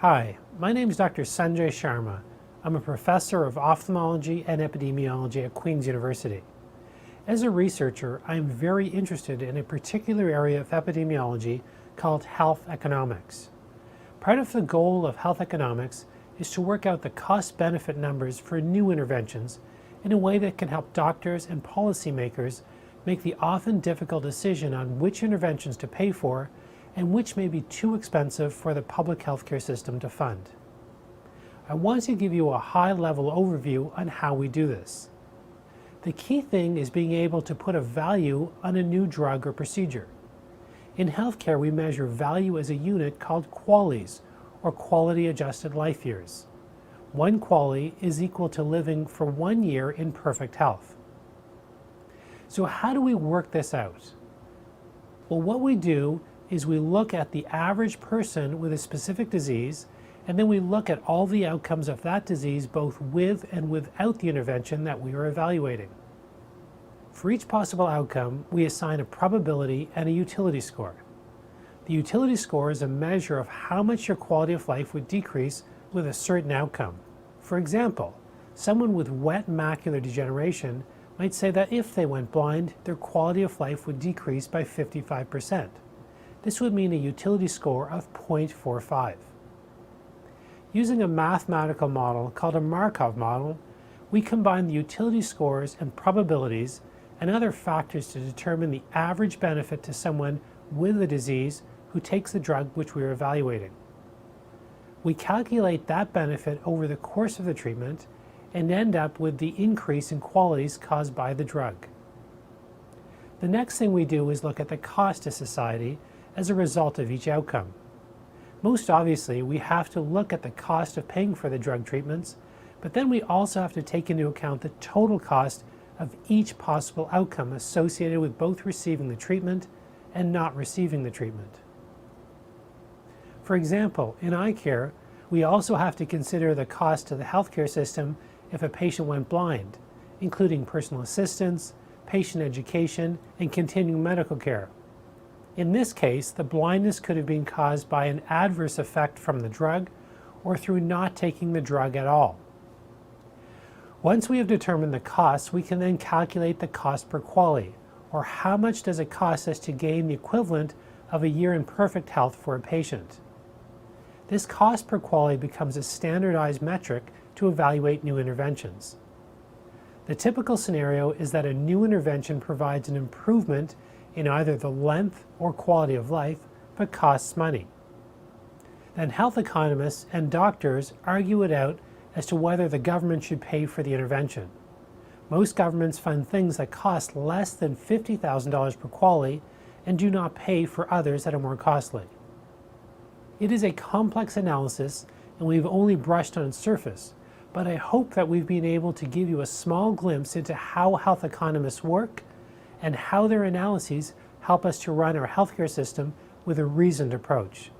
Hi, my name is Dr. Sanjay Sharma. I'm a professor of ophthalmology and epidemiology at Queen's University. As a researcher, I am very interested in a particular area of epidemiology called health economics. Part of the goal of health economics is to work out the cost-benefit numbers for new interventions in a way that can help doctors and policymakers make the often difficult decision on which interventions to pay for and which may be too expensive for the public healthcare system to fund. I want to give you a high-level overview on how we do this. The key thing is being able to put a value on a new drug or procedure. In healthcare, we measure value as a unit called QALYs, or quality-adjusted life years. One QALY is equal to living for 1 year in perfect health. So how do we work this out? Well, what we do is we look at the average person with a specific disease, and then we look at all the outcomes of that disease both with and without the intervention that we are evaluating. For each possible outcome, we assign a probability and a utility score. The utility score is a measure of how much your quality of life would decrease with a certain outcome. For example, someone with wet macular degeneration might say that if they went blind, their quality of life would decrease by 55%. This would mean a utility score of 0.45. Using a mathematical model called a Markov model, we combine the utility scores and probabilities and other factors to determine the average benefit to someone with the disease who takes the drug which we are evaluating. We calculate that benefit over the course of the treatment and end up with the increase in QALYs caused by the drug. The next thing we do is look at the cost to society as a result of each outcome. Most obviously, we have to look at the cost of paying for the drug treatments, but then we also have to take into account the total cost of each possible outcome associated with both receiving the treatment and not receiving the treatment. For example, in eye care, we also have to consider the cost to the healthcare system if a patient went blind, including personal assistance, patient education, and continuing medical care. In this case, the blindness could have been caused by an adverse effect from the drug or through not taking the drug at all. Once we have determined the costs, we can then calculate the cost per QALY, or how much does it cost us to gain the equivalent of a year in perfect health for a patient. This cost per QALY becomes a standardized metric to evaluate new interventions. The typical scenario is that a new intervention provides an improvement in either the length or quality of life, but costs money. Then health economists and doctors argue it out as to whether the government should pay for the intervention. Most governments fund things that cost less than $50,000 per QALY and do not pay for others that are more costly. It is a complex analysis and we've only brushed on its surface, but I hope that we've been able to give you a small glimpse into how health economists work and how their analyses help us to run our healthcare system with a reasoned approach.